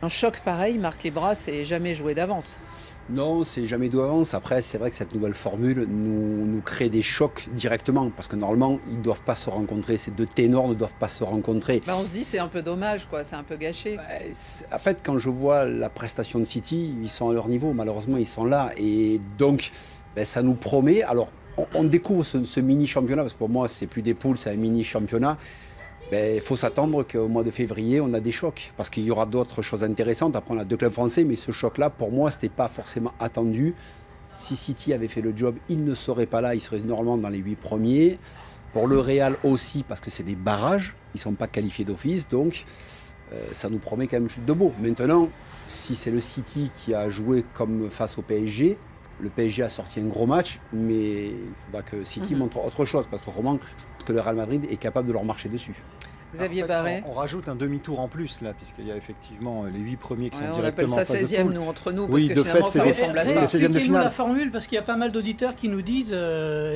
Un choc pareil, Marc Libra, c'est jamais joué d'avance. Non, c'est jamais d'avance. Après, c'est vrai que cette nouvelle formule nous crée des chocs directement. Parce que normalement, ils ne doivent pas se rencontrer. Ces deux ténors ne doivent pas se rencontrer. On se dit c'est un peu dommage, quoi. C'est un peu gâché. En fait, quand je vois la prestation de City, ils sont à leur niveau. Malheureusement, ils sont là. Et donc, ça nous promet. Alors, on découvre ce mini-championnat. Parce que pour moi, c'est plus des poules, c'est un mini-championnat. Il faut s'attendre qu'au mois de février, on a des chocs. Parce qu'il y aura d'autres choses intéressantes. Après, on a deux clubs français, mais ce choc-là, pour moi, ce n'était pas forcément attendu. Si City avait fait le job, il ne serait pas là. Il serait normalement dans les 8 premiers. Pour le Real aussi, parce que c'est des barrages. Ils ne sont pas qualifiés d'office. Donc, ça nous promet quand même de beau. Maintenant, si c'est le City qui a joué comme face au PSG, le PSG a sorti un gros match, mais il faudra que City montre autre chose. Parce qu'autrement, je pense que le Real Madrid est capable de leur marcher dessus. Xavier Barret. On rajoute un demi-tour en plus, là, puisqu'il y a effectivement les 8 premiers qui sont On directement appelle en ça phase de 16e, poule. nous, entre nous, parce Oui, que de finalement, fait, ça c'est ressemble à c'est ça. les 16e de Expliquez-nous finale. la formule, parce qu'il y a pas mal d'auditeurs qui nous disent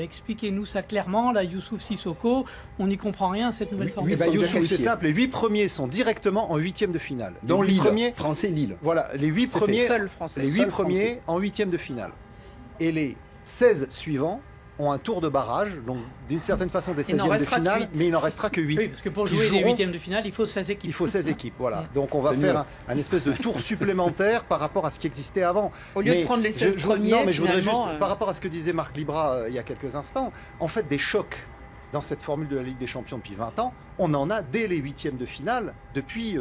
expliquez-nous ça clairement, là, Youssouf Sissoko, on n'y comprend rien à cette nouvelle formule. Eh ben, sont déjà Youssouf, c'est qualifiés. simple, les 8 premiers sont directement en 8e de finale. Dont Les huit Lille, premiers, français Lille. voilà, les 8 C'est premiers, Seul français. les 8 Seul premiers en 8e de finale. Et les 16 suivants ont un tour de barrage, donc d'une certaine façon des Il n'en 16e de restera que finale, 8. mais il n'en restera que 8. Oui, parce que pour qui jouer les joueront- huitièmes de finale, il faut 16 équipes. Il faut 16 équipes, voilà. Donc on va C'est faire mieux. un espèce de tour supplémentaire par rapport à ce qui existait avant. Au lieu de prendre les 16 premiers, non, mais je voudrais juste, finalement, par rapport à ce que disait Marc Libra il y a quelques instants, en fait des chocs dans cette formule de la Ligue des Champions depuis 20 ans, on en a dès les 8e de finale, depuis,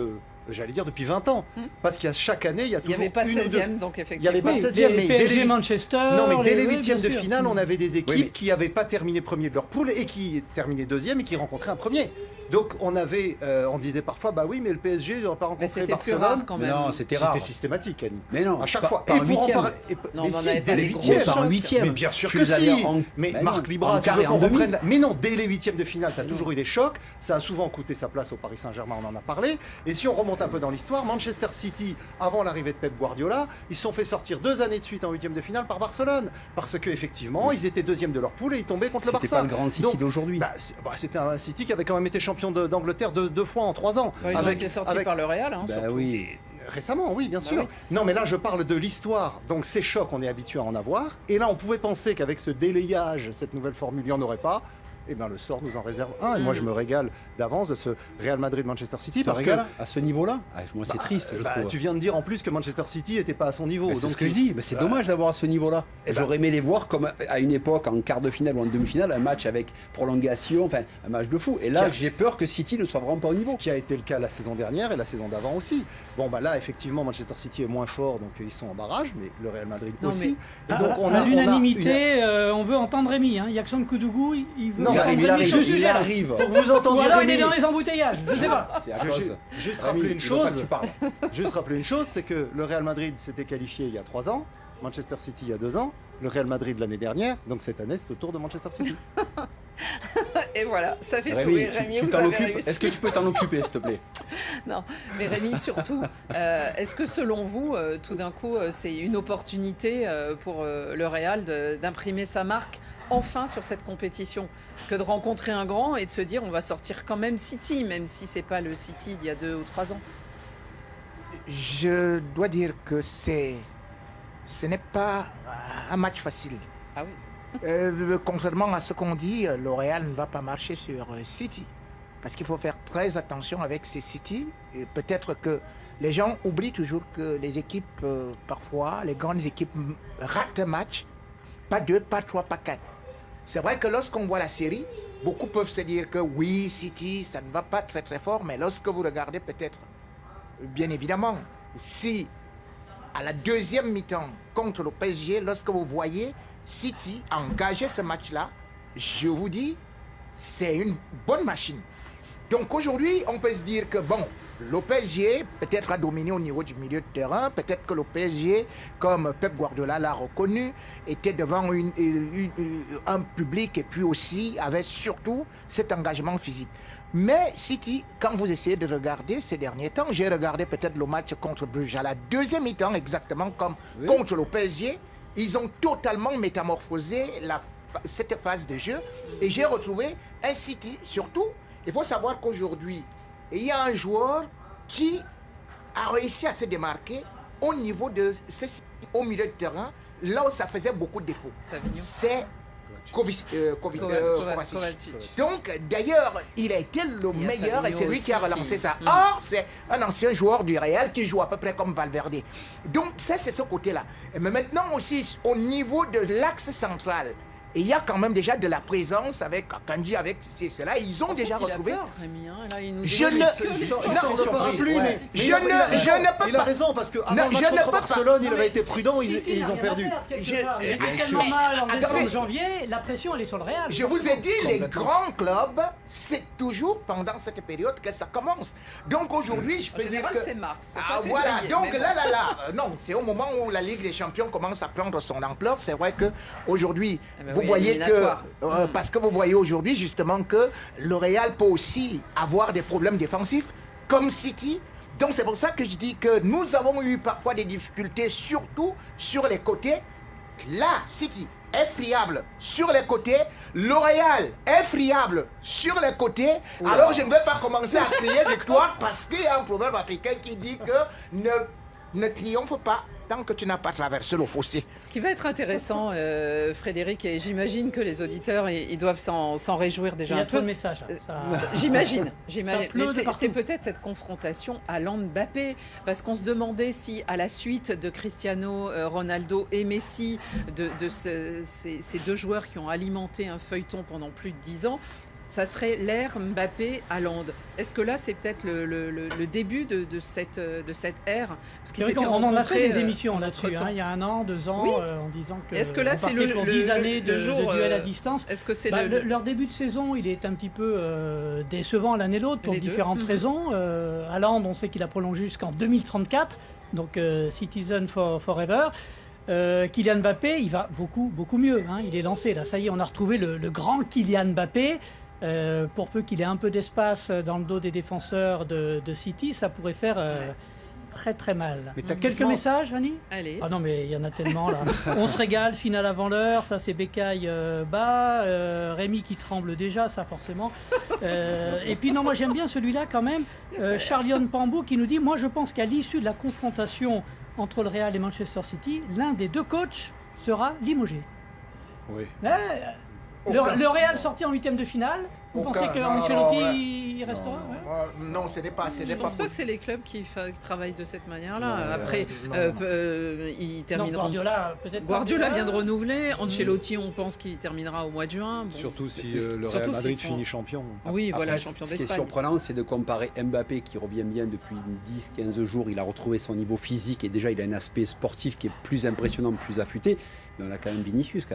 j'allais dire depuis 20 ans. Parce qu'il y a chaque année, il y a il n'y toujours avait pas de une ou deux- 16e, donc Il n'y effectivement. avait pas de Oui, 16e, des mais dès PSG les Manchester. non, mais dès les oui, 8e de bien sûr. finale, on avait des équipes Oui, mais- qui n'avaient pas terminé premier de leur poule et qui terminaient deuxième et qui rencontraient un premier. Donc on avait, on disait parfois, bah oui, mais le PSG n'aurait pas Mais rencontré c'était plus Barcelone. rare quand Mais même. non, c'était rare. C'était systématique, Annie. Mais non, À chaque pas- fois. pas en pour en huitième. parler- Non, mais mais on si, avait dès pas les des gros huitièmes. chocs. Pas en huitième. Mais bien sûr Tu que les avais si. Mais Mais Marc non, Libra, en tu veux quart et en qu'on demi. reprenne mais non, dès les 8e de finale, tu as toujours eu des chocs. Ça a souvent coûté sa place au Paris Saint-Germain, on en a parlé. Et si on remonte un peu dans l'histoire, Manchester City, avant l'arrivée de Pep Guardiola, ils se sont fait sortir 2 années de suite en 8e de finale par Barcelone. Parce qu'effectivement, ils étaient deuxième de leur poule et ils tombaient contre le C'était Barça. pas le grand City Donc, d'aujourd'hui. C'était un City qui avait quand même été champion d'Angleterre deux fois en 3 ans. Ils ont été sortis par le Real. Hein, surtout. Oui. Récemment, oui, bien sûr. oui. Non, mais là, je parle de l'histoire. Donc, ces chocs, on est habitué à en avoir. Et là, on pouvait penser qu'avec ce délayage, cette nouvelle formule, il n'y en aurait pas. Eh bien, le sort nous en réserve un. Et moi, je me régale d'avance de ce Real Madrid-Manchester City. Tu te Parce que régales à ce niveau-là? Moi, c'est triste, je trouve. tu viens de dire en plus que Manchester City n'était pas à son niveau. Mais c'est Donc, ce que je dis, mais c'est dommage d'avoir à ce niveau-là. Eh ben- J'aurais aimé les voir comme à une époque, en quart de finale ou en demi-finale, un match avec prolongation, enfin un match de fou. Et là, j'ai peur que City ne soit vraiment pas au niveau. Ce qui a été le cas la saison dernière et la saison d'avant aussi. Bon, bah là, effectivement, Manchester City est moins fort, donc ils sont en barrage, mais le Real Madrid Non, aussi. Et À donc, à l'unanimité, on veut entendre Rémi. Hein. Yaxon Koudougou, il veut Non, entendre il Rémi arrive, sur ce il sujet-là. arrive. Donc vous Ou entendiez alors il Rémi. est dans les embouteillages, je sais pas. C'est à Je- cause. Juste Rémi, rappeler une je veux pas que chose. tu parles. Juste rappeler une chose, c'est que le Real Madrid s'était qualifié il y a 3 ans, Manchester City il y a 2 ans, le Real Madrid l'année dernière, donc cette année c'est au tour de Manchester City. Et voilà, ça fait Rémi, sourire. Rémi, tu vous t'en avez occupes. réussi. Est-ce que tu peux t'en occuper, s'il te plaît? Non, mais Rémi, surtout, est-ce que selon vous, tout d'un coup, c'est une opportunité pour le Real d'imprimer sa marque enfin sur cette compétition que de rencontrer un grand et de se dire on va sortir quand même City, même si c'est pas le City d'il y a 2 ou 3 ans? Je dois dire que ce n'est pas un match facile. Ah oui. Contrairement à ce qu'on dit, le Real ne va pas marcher sur City. Parce qu'il faut faire très attention avec ces City. Et peut-être que les gens oublient toujours que les équipes, parfois, les grandes équipes ratent un match. Pas 2, pas 3, pas 4. C'est vrai que lorsqu'on voit la série, beaucoup peuvent se dire que oui, City, ça ne va pas très très fort. Mais lorsque vous regardez peut-être, bien évidemment, si à la deuxième mi-temps contre le PSG, lorsque vous voyez City engager ce match-là, je vous dis, c'est une bonne machine. Donc aujourd'hui, on peut se dire que bon, le PSG peut-être a dominé au niveau du milieu de terrain, peut-être que le PSG, comme Pep Guardiola l'a reconnu, était devant un public et puis aussi avait surtout cet engagement physique. Mais City, quand vous essayez de regarder ces derniers temps, j'ai regardé peut-être le match contre Bruges à la deuxième mi-temps, exactement comme contre le PSG, ils ont totalement métamorphosé cette phase de jeu et j'ai retrouvé un City, surtout, il faut savoir qu'aujourd'hui, il y a un joueur qui a réussi à se démarquer au niveau de au milieu de terrain, là où ça faisait beaucoup de défauts. C'est Kovacic. Donc, d'ailleurs, il a été le meilleur et c'est lui qui a relancé ça. Or, c'est un ancien joueur du Real qui joue à peu près comme Valverde. Donc, ça, c'est ce côté-là. Mais maintenant aussi, au niveau de l'axe central, il y a quand même déjà de la présence avec Akanji, avec cela. Ils ont déjà retrouvé. Il a peur, Rémi, hein. Là, il nous Il a raison parce qu'avant le match contre Barcelone, il avait été prudent et ils ont perdu. Normal, en décembre, janvier, la pression elle est sur le Real. Je vous ai dit, les grands clubs, c'est toujours pendant cette période que ça commence. Donc aujourd'hui, je peux dire que c'est mars. voilà. Donc là, non, c'est au moment où la Ligue des Champions commence à prendre son ampleur. C'est vrai que aujourd'hui, vous voyez que parce que vous voyez aujourd'hui justement que le Real peut aussi avoir des problèmes défensifs comme City. Donc c'est pour ça que je dis que nous avons eu parfois des difficultés, surtout sur les côtés. Là, City est friable sur les côtés, le Real est friable sur les côtés. Alors je ne vais pas commencer à crier victoire parce qu'il y a un proverbe africain qui dit que ne triomphe pas tant que tu n'as pas traversé le fossé. Ce qui va être intéressant, Frédéric, et j'imagine que les auditeurs ils doivent s'en réjouir déjà un peu. Il y a trop de messages. J'imagine. Mais c'est peut-être cette confrontation à Mbappé, parce qu'on se demandait si, à la suite de Cristiano Ronaldo et Messi, de ces deux joueurs qui ont alimenté un feuilleton pendant plus de 10 ans, ça serait l'ère Mbappé-Haaland. Est-ce que là, c'est peut-être le début de cette ère? C'est vrai qu'on en a fait des émissions là-dessus, il y a 1 an, 2 ans, en disant que est-ce que là, c'est pour 10 années de duel à distance. Est-ce que c'est leur début de saison, il est un petit peu décevant l'un et l'autre pour différentes raisons. Haaland, on sait qu'il a prolongé jusqu'en 2034, donc Citizen Forever. Kylian Mbappé, il va beaucoup mieux. Il est lancé là. Ça y est, on a retrouvé le grand Kylian Mbappé. Pour peu qu'il ait un peu d'espace dans le dos des défenseurs de City, ça pourrait faire très très mal. Quelques messages, Annie? Allez. Ah non, mais il y en a tellement là. On se régale, finale avant l'heure. Ça, c'est Bécaye bas. Rémi qui tremble déjà, ça forcément. Et puis non, moi j'aime bien celui-là quand même. Charlion Pambou qui nous dit: moi je pense qu'à l'issue de la confrontation entre le Real et Manchester City, l'un des deux coachs sera limogé. Oui. Le Real sorti en 8e de finale. Vous pensez qu'Ancelotti il restera? Non, ce n'est pas. Je ne pense pas que c'est les clubs qui travaillent de cette manière-là. Après, ils termineront. Guardiola vient de renouveler. Ancelotti, on pense qu'il terminera au mois de juin. Bon. Surtout si le Real Madrid finit champion. Oui, voilà, champion d'Espagne. Ce qui est surprenant, c'est de comparer Mbappé qui revient bien depuis 10-15 jours. Il a retrouvé son niveau physique et déjà il a un aspect sportif qui est plus impressionnant, plus affûté. Mais on a quand même Vinicius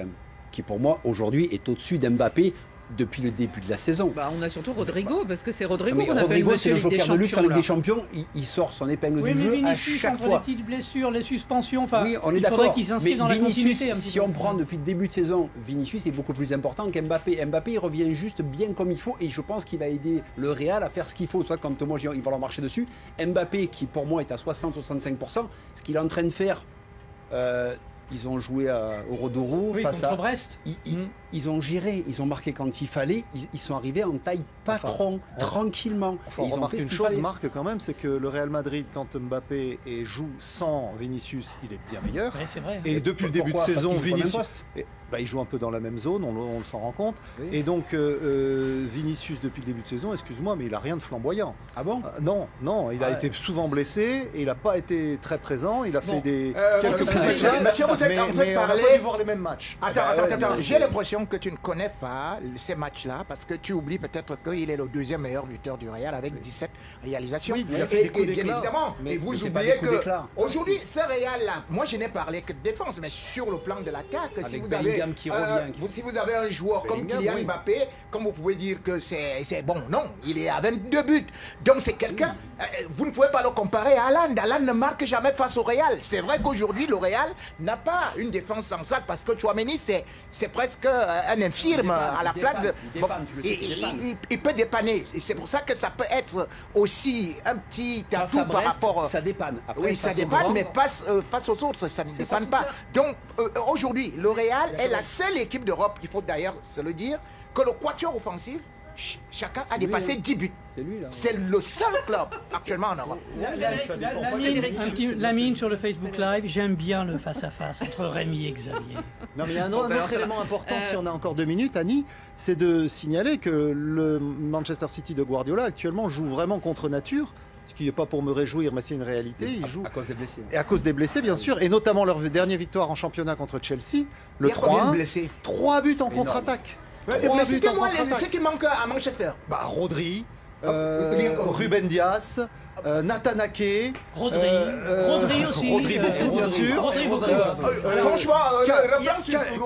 qui pour moi aujourd'hui est au-dessus d'Mbappé depuis le début de la saison. On a surtout Rodrigo, parce que c'est Rodrigo qu'on appelle Rodrigo, c'est le joker de luxe en Ligue des Champions. Champions. Il sort son épingle du jeu Vinicius, à chaque fois. Les petites blessures, les suspensions, oui, on est il faudrait qu'il s'inscrive dans la continuité. Si on prend depuis le début de saison, Vinicius est beaucoup plus important qu'Mbappé. Mbappé, il revient juste bien comme il faut et je pense qu'il va aider le Real à faire ce qu'il faut. Soit quand moi, il va leur marcher dessus. Mbappé, qui pour moi est à 60-65%, ce qu'il est en train de faire... ils ont joué au Rodourou face contre Brest. Ils ont géré, ils ont marqué quand il fallait. Ils sont arrivés en taille patron, tranquillement. Ils ont fait une chose, Marc, quand même, c'est que le Real Madrid, quand Mbappé joue sans Vinicius, il est bien meilleur. Ouais, c'est vrai. Et depuis le début de saison, Vinicius, il joue un peu dans la même zone, on s'en rend compte. Oui. Et donc, Vinicius, depuis le début de saison, excuse-moi, mais il n'a rien de flamboyant. Ah bon? Non, il a été souvent blessé et il n'a pas été très présent. Il a fait quelques petits matchs. Mais on va pas y voir les mêmes matchs. Attends. J'ai l'impression que tu ne connais pas ces matchs-là parce que tu oublies peut-être qu'il est le 2e meilleur buteur du Real avec 17 réalisations. Oui, il a fait des coups bien évidemment. Mais vous oubliez que aujourd'hui, ce Real-là, moi je n'ai parlé que de défense, mais sur le plan de l'attaque, si vous avez un joueur comme Kylian Mbappé, comme vous pouvez dire que c'est bon, non, il est à 22 buts. Donc c'est quelqu'un, vous ne pouvez pas le comparer à Haaland. Haaland ne marque jamais face au Real. C'est vrai qu'aujourd'hui, le Real n'a pas une défense centrale parce que Tchouaméni, c'est presque un infirme à la place de... Il peut dépanner. Et c'est pour ça que ça peut être aussi un petit atout par rapport... Ça dépanne. Après, ça dépanne, mais face aux autres, ça ne dépanne pas. Donc aujourd'hui, le Real est la seule équipe d'Europe, il faut d'ailleurs se le dire, que le quatuor offensif chacun a dépassé 10 buts. C'est lui, là. C'est le seul club actuellement en Europe. Lamine sur le Facebook Live, j'aime bien le face-à-face entre Rémi et Xavier. Non, mais il y a un Bon, autre ben alors, ça élément va. important, si on a encore 2 minutes, Annie, c'est de signaler que le Manchester City de Guardiola actuellement joue vraiment contre nature, ce qui n'est pas pour me réjouir, mais c'est une réalité. Ils jouent À cause des blessés. et à cause des blessés, bien sûr, et notamment leur dernière victoire en championnat contre Chelsea, le Il y a combien de 3-1, blessés 3 buts en Énorme. contre-attaque. Mais 3 buts en citez-moi ce contre-attaque. qui manque à Manchester. Bah, Rodri, rien encore. Ruben Dias, Nathan Ake, Rodri aussi. Rodri beaucoup, bien sûr. Rodri beaucoup. Franchement,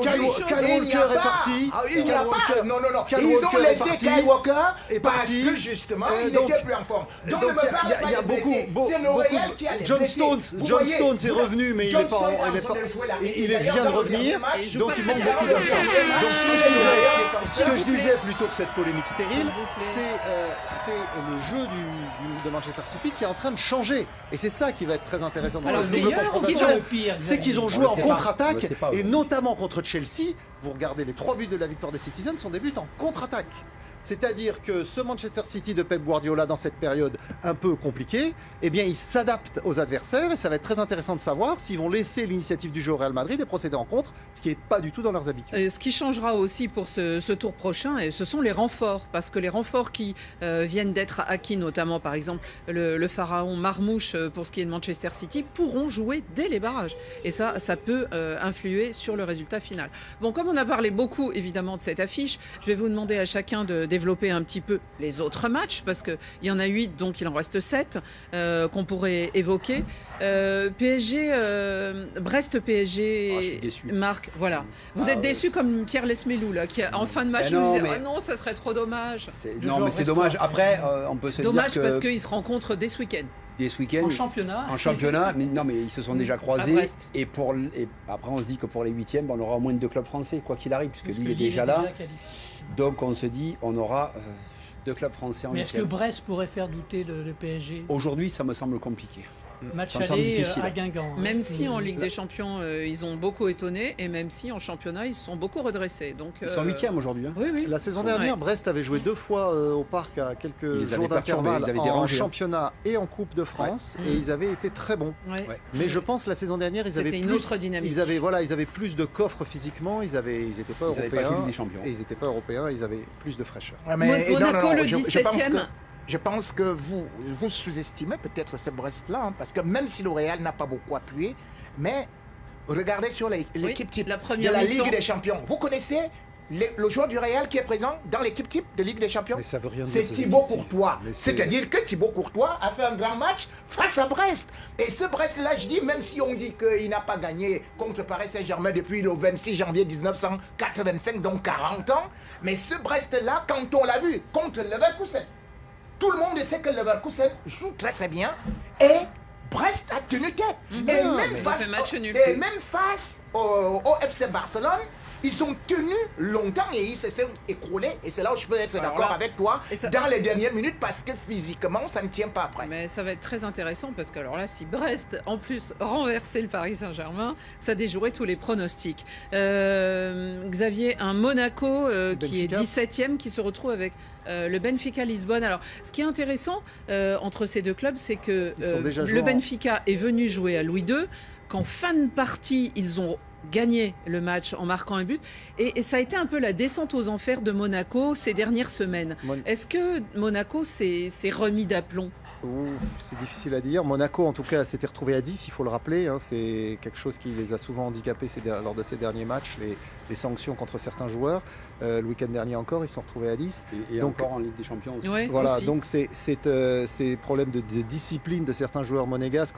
Kyle Walker est parti. Il n'y a pas. Non. Kyle Ils ont Walker est laissé parti. Kyle Walker Est parce parti. que justement, il Donc- n'était plus en forme. Donc ne me il y a- parlez il y a pas des beaucoup- blessés. beaucoup- C'est L'Oréal qui a les John blessés. Stones, Vous John voyez, Stones est revenu, mais il John est pas, Stones il est est en pas, train de jouer là. il D'ailleurs, vient de dans le dernier revenir, match, Et il joue donc pas il très manque bien. beaucoup Dans le d'absents. dernier match, Donc ce que il je joue disais, derrière, ce que je s'il vous disais plutôt que cette polémique stérile, S'il vous plaît. c'est le jeu de Manchester City qui est en train de changer. Et c'est ça qui va être très intéressant dans Alors, cette ce qui- double ce qui- confrontation. le pire, C'est qu'ils ont On joué le en sait pas. On contre-attaque, le sait pas, et ouais. notamment contre Chelsea. Vous regardez les 3 buts de la victoire des Citizens sont des buts en contre-attaque. C'est-à-dire que ce Manchester City de Pep Guardiola dans cette période un peu compliquée, eh bien il s'adapte aux adversaires et ça va être très intéressant de savoir s'ils vont laisser l'initiative du jeu au Real Madrid et procéder en contre, ce qui n'est pas du tout dans leurs habitudes. Ce qui changera aussi pour ce tour prochain, et ce sont les renforts, parce que les renforts qui viennent d'être acquis, notamment par exemple le pharaon Marmouche pour ce qui est de Manchester City, pourront jouer dès les barrages. Et ça peut influer sur le résultat final. Bon, comme on a parlé beaucoup évidemment de cette affiche, je vais vous demander à chacun de développer un petit peu les autres matchs, parce qu'il y en a 8, donc il en reste 7 qu'on pourrait évoquer. Brest-PSG, Ah, je suis déçu. Marc, voilà. Vous êtes ouais, déçu comme Pierre Lesmelou, là, qui en fin de match Ben nous non, disait mais- « Ah non, ça serait trop dommage ». Non, mais c'est dommage. Après, on peut se Dommage dire parce que qu'ils se rencontrent dès ce week-end. dès ce week-end, En championnat. en championnat, mais non, mais ils se sont déjà À croisés. Brest. Et après, on se dit que pour les 8e, on aura au moins 2 clubs français, quoi qu'il arrive, puisque Parce lui, que il est Lille déjà là. qualifié. Donc, on se dit, on aura 2 clubs français en Mais est-ce que 8e. Brest pourrait faire douter le PSG Aujourd'hui, ça me semble compliqué. Match ça me semble aller difficile. à Guingamp. hein. Même si en Ligue des Champions, ils ont beaucoup étonné, et même si en championnat, ils se sont beaucoup redressés. Donc, Ils sont 8e aujourd'hui. Hein. Oui, oui. La saison Ouais. dernière, Brest avait joué 2 fois au parc à quelques les avaient jours perturbés, d'intervalle ils avaient en dérangé, hein. championnat et en Coupe de France, Ouais. et ils avaient été très bons. Ouais. Ouais. Mais je pense que la saison dernière, ils avaient C'était une plus, autre dynamique. ils avaient plus de coffres physiquement, ils n'étaient pas Ils n'avaient pas joué européens. Ligue des Champions. Et ils n'étaient pas européens, ils avaient plus de fraîcheur. Ouais, mais- Monaco, le je pense 17e. Je pense que vous sous-estimez peut-être ce Brest-là, hein, parce que même si le Real n'a pas beaucoup appuyé, mais regardez sur l'équipe type la de première la mi-temps. Ligue des Champions. Vous connaissez le joueur du Real qui est présent dans l'équipe type de Ligue des Champions? Mais ça veut rien dire. C'est ces Thibaut équipes. Courtois. Mais c'est- C'est-à-dire que Thibaut Courtois a fait un grand match face à Brest. Et ce Brest-là, je dis, même si on dit qu'il n'a pas gagné contre Paris Saint-Germain depuis le 26 janvier 1985, donc 40 ans, mais ce Brest-là, quand on l'a vu contre Leverkusen, tout le monde sait que Leverkusen joue très très bien et Brest a tenu tête. Et Mhm. même Mais ils ont face, fait match nul. et même face au FC Barcelone, ils ont tenu longtemps et ils se sont écroulés. Et c'est là où je peux être Alors d'accord là, avec toi et ça- dans les dernières minutes parce que physiquement, ça ne tient pas après. Mais ça va être très intéressant parce que alors là, si Brest en plus renversait le Paris Saint-Germain, ça déjouerait tous les pronostics. Xavier, un Monaco qui est Benfica. 17e qui se retrouve avec le Benfica Lisbonne. Alors, ce qui est intéressant entre ces deux clubs, c'est que Ils sont déjà joués le en- Benfica est venu jouer à Louis II. Qu'en fin de partie, ils ont gagné le match en marquant un but. Et ça a été un peu la descente aux enfers de Monaco ces dernières semaines. Est-ce que Monaco s'est remis d'aplomb? Ouh, c'est difficile à dire. Monaco, en tout cas, s'était retrouvé à 10, il faut le rappeler. Hein. C'est quelque chose qui les a souvent handicapés lors de ces derniers matchs, les sanctions contre certains joueurs. Le week-end dernier encore, ils se sont retrouvés à 10. Et Donc- encore en Ligue des Champions aussi. Ouais. Voilà, aussi. donc ces problèmes de discipline de certains joueurs monégasques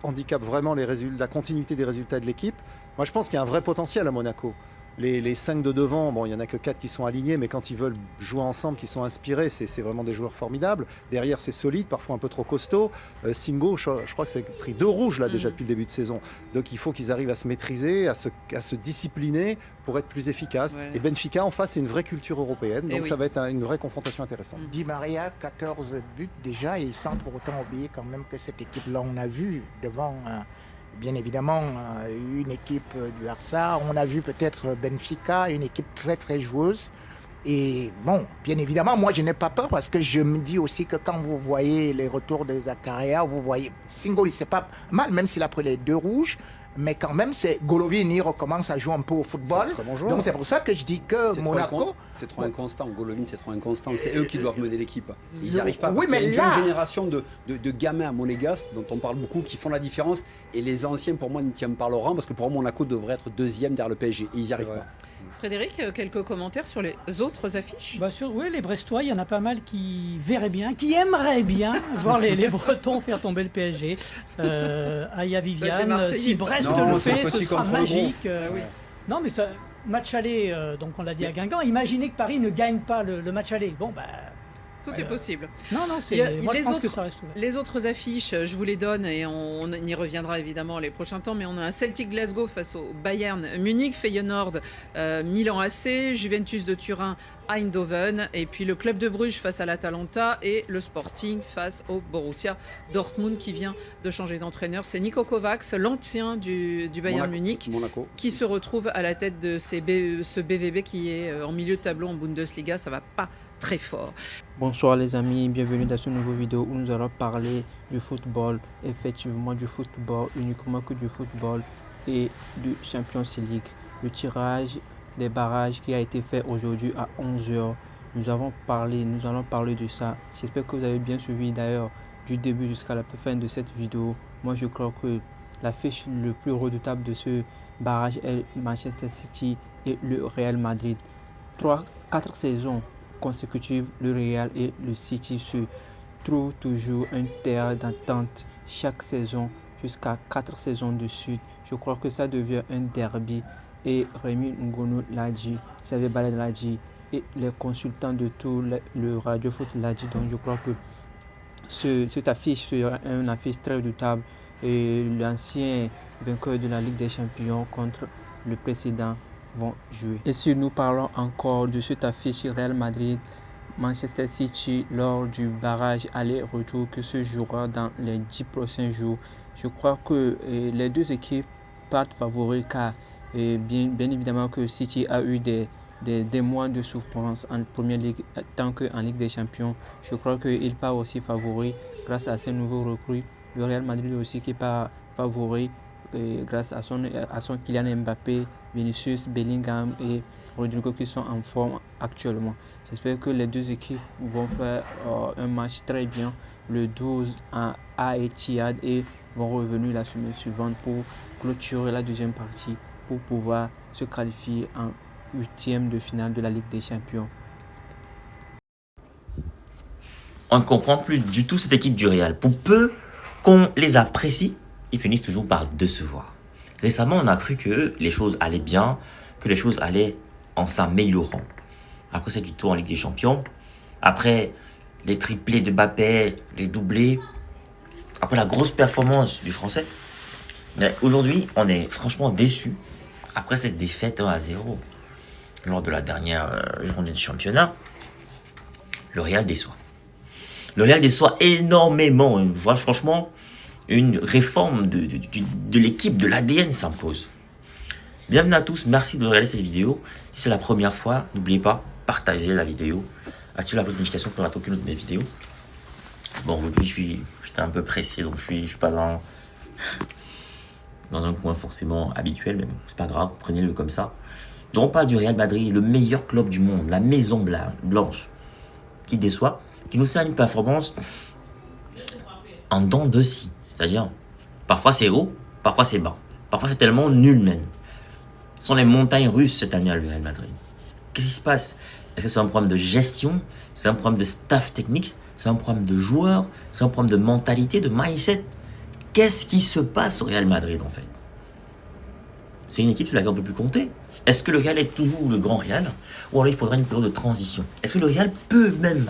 handicapent vraiment la continuité des résultats de l'équipe. Moi, je pense qu'il y a un vrai potentiel à Monaco. Les 5 de devant, bon, il n'y en a que 4 qui sont alignés, mais quand ils veulent jouer ensemble, qui sont inspirés, c'est vraiment des joueurs formidables. Derrière, c'est solide, parfois un peu trop costaud. Singo, je crois que c'est pris 2 rouges là déjà Mhm. depuis le début de saison. Donc il faut qu'ils arrivent à se maîtriser, à se discipliner pour être plus efficaces. Ouais. Et Benfica, en face, c'est une vraie culture européenne. Eh Donc oui. ça va être une vraie confrontation intéressante. Di Maria, 14 buts déjà, et sans pour autant oublier quand même que cette équipe-là, on a vu devant, bien évidemment, une équipe du Barça, on a vu peut-être Benfica, une équipe très très joueuse, Et bon, bien évidemment, moi je n'ai pas peur parce que je me dis aussi que quand vous voyez les retours de Zakaria, vous voyez Singoli, c'est pas mal, même s'il a pris les 2 rouges, mais quand même, c'est Golovin, il recommence à jouer un peu au football. C'est un très bon joueur. Donc c'est pour ça que je dis que Monaco. C'est trop inconstant. Golovin, c'est trop inconstant. C'est eux qui doivent mener l'équipe. Ils n'y arrivent pas. Oui, Parce mais qu'il y a là- une jeune génération de gamins à Monégasque, dont on parle beaucoup, qui font la différence. Et les anciens, pour moi, ne tiennent pas leur rang parce que pour moi, Monaco devrait être 2e derrière le PSG. Et ils n'y arrivent vrai. pas. Frédéric, quelques commentaires sur les autres affiches? Bah oui, les Brestois, il y en a pas mal qui verraient bien, qui aimeraient bien voir les Bretons faire tomber le PSG. Aya Des Viviane, Marseillais, si ça. Brest Non, le c'est fait, petit ce sera contre le gros. magique. oui. Non, mais ça, match aller, donc on l'a dit à Guingamp, imaginez que Paris ne gagne pas le match aller. Bon, bah. Tout est possible. Non, moi Il y a je les pense que autres- ça reste ouvert. Les autres affiches, je vous les donne et on y reviendra évidemment les prochains temps, mais on a un Celtic Glasgow face au Bayern Munich, Feyenoord, Milan AC, Juventus de Turin, Eindhoven, et puis le Club de Bruges face à l'Atalanta et le Sporting face au Borussia Dortmund qui vient de changer d'entraîneur. C'est Niko Kovacs, l'ancien du Bayern Munich, Monaco. qui se retrouve à la tête de ce BVB qui est en milieu de tableau en Bundesliga. Ça va pas très fort. Bonsoir les amis, bienvenue dans ce nouveau vidéo où nous allons parler du football, effectivement du football, uniquement que du football et du Champions League. Le tirage des barrages qui a été fait aujourd'hui à 11h. Nous allons parler de ça. J'espère que vous avez bien suivi d'ailleurs du début jusqu'à la fin de cette vidéo. Moi je crois que l'affiche le plus redoutable de ce barrage est Manchester City et le Real Madrid. 4 saisons consécutives, le Real et le City se trouvent toujours un terrain d'entente chaque saison jusqu'à 4 saisons de suite. Je crois que ça devient un derby et Rémi Ngono l'a dit, Xavier Ballet l'a dit et les consultants de tout le Radio Foot l'a dit. Donc je crois que cette affiche sera une affiche très redoutable et l'ancien vainqueur de la Ligue des Champions contre le précédent vont jouer. Et si nous parlons encore de cette affiche Real Madrid Manchester City lors du barrage aller-retour que se jouera dans les 10 prochains jours, je crois que les deux équipes partent favoris car bien évidemment que City a eu des mois de souffrance en Première Ligue tant qu'en Ligue des Champions. Je crois qu'il part aussi favori grâce à ses nouveaux recrues. Le Real Madrid aussi qui part favori grâce à son Kylian Mbappé, Vinicius, Bellingham et Rodrigo qui sont en forme actuellement. J'espère que les deux équipes vont faire un match très bien le 12 à Etihad et vont revenir la semaine suivante pour clôturer la deuxième partie pour pouvoir se qualifier en 8e de finale de la Ligue des Champions. On ne comprend plus du tout cette équipe du Real. Pour peu qu'on les apprécie, ils finissent toujours par décevoir. Récemment, on a cru que les choses allaient bien, que les choses allaient en s'améliorant. Après cette victoire en Ligue des Champions, après les triplés de Mbappé, les doublés, après la grosse performance du Français, mais aujourd'hui, on est franchement déçus après cette défaite 1-0 lors de la dernière journée du championnat. Le Real déçoit. Le Real déçoit énormément. Franchement, une réforme de l'équipe, de l'ADN s'impose. Bienvenue à tous, merci de regarder cette vidéo. Si c'est la première fois, n'oubliez pas, partagez la vidéo, activez la petite notification pour ne rater aucune autre de mes vidéos. Bon, aujourd'hui, j'étais un peu pressé, donc je suis pas dans un coin forcément habituel, mais bon, c'est pas grave, prenez-le comme ça. Donc, on parle du Real Madrid, le meilleur club du monde, la Maison Blanche, qui déçoit, qui nous sert une performance en dents de scie. C'est-à-dire, parfois c'est haut, parfois c'est bas. Parfois c'est tellement nul même. Ce sont les montagnes russes cette année à le Real Madrid. Qu'est-ce qui se passe? Est-ce que c'est un problème de gestion? C'est un problème de staff technique? C'est un problème de joueurs? C'est un problème de mentalité, de mindset? Qu'est-ce qui se passe au Real Madrid en fait? C'est une équipe sur laquelle on ne peut plus compter. Est-ce que le Real est toujours le grand Real? Ou alors il faudra une période de transition? Est-ce que le Real peut même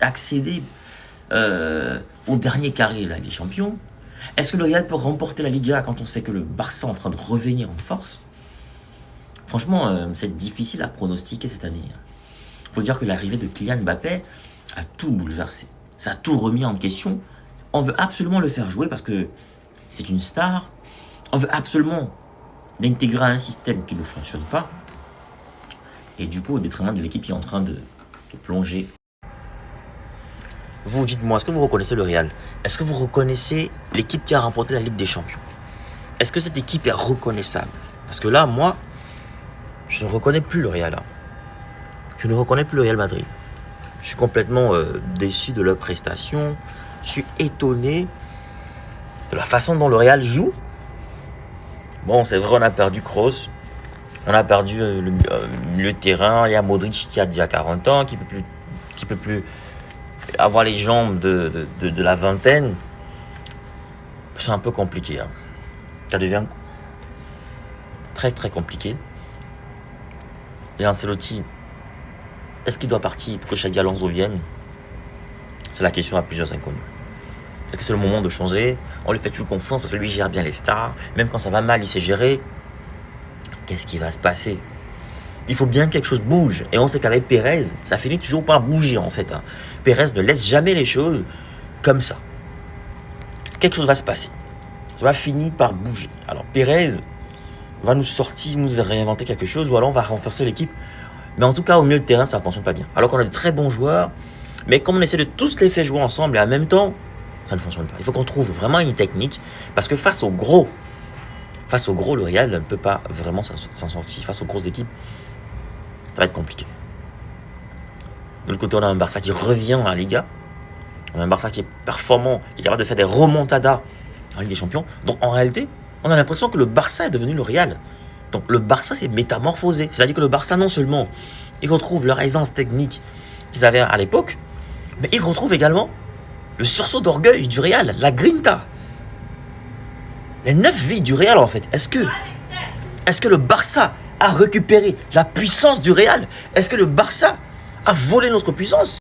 accéder au dernier carré là, des champions? Est-ce que le Real peut remporter la Liga quand on sait que le Barça est en train de revenir en force? Franchement, c'est difficile à pronostiquer cette année. Il faut dire que l'arrivée de Kylian Mbappé a tout bouleversé. Ça a tout remis en question. On veut absolument le faire jouer parce que c'est une star. On veut absolument l'intégrer à un système qui ne fonctionne pas. Et du coup, au détriment de l'équipe qui est en train de plonger. Vous, dites-moi, est-ce que vous reconnaissez le Real? Est-ce que vous reconnaissez l'équipe qui a remporté la Ligue des Champions? Est-ce que cette équipe est reconnaissable? Parce que là, moi, je ne reconnais plus le Real. Je ne reconnais plus le Real Madrid. Je suis complètement déçu de leur prestation. Je suis étonné de la façon dont le Real joue. Bon, c'est vrai, on a perdu Kroos. On a perdu le milieu de terrain. Il y a Modric qui a déjà 40 ans, qui peut plus avoir les jambes de la vingtaine. C'est un peu compliqué. Ça devient très très compliqué. Et Ancelotti, est-ce qu'il doit partir pour que Xabi Alonso vienne? C'est la question à plusieurs inconnus. Est-ce que c'est le moment de changer? On lui fait toujours confiance parce que lui il gère bien les stars. Même quand ça va mal, il sait gérer. Qu'est-ce qui va se passer? Il faut bien que quelque chose bouge. Et on sait qu'avec Pérez, ça finit toujours par bouger en fait. Pérez ne laisse jamais les choses comme ça. Quelque chose va se passer. Ça va finir par bouger. Alors Pérez va nous sortir, nous réinventer quelque chose, ou alors on va renforcer l'équipe. Mais en tout cas, au milieu de terrain, ça ne fonctionne pas bien. Alors qu'on a de très bons joueurs, mais comme on essaie de tous les faire jouer ensemble et en même temps, ça ne fonctionne pas. Il faut qu'on trouve vraiment une technique, parce que face au gros, le Real ne peut pas vraiment s'en sortir. Face aux grosses équipes, ça va être compliqué. De l'autre côté, on a un Barça qui revient à la Liga. On a un Barça qui est performant, qui est capable de faire des remontadas en Ligue des Champions. Donc en réalité, on a l'impression que le Barça est devenu le Real. Donc le Barça s'est métamorphosé. C'est-à-dire que le Barça, non seulement ils retrouvent leur aisance technique qu'ils avaient à l'époque, mais ils retrouvent également le sursaut d'orgueil du Real, la grinta. Les 9 vies du Real en fait. Est-ce que le Barça a récupéré la puissance du Real? Est-ce que le Barça a volé notre puissance?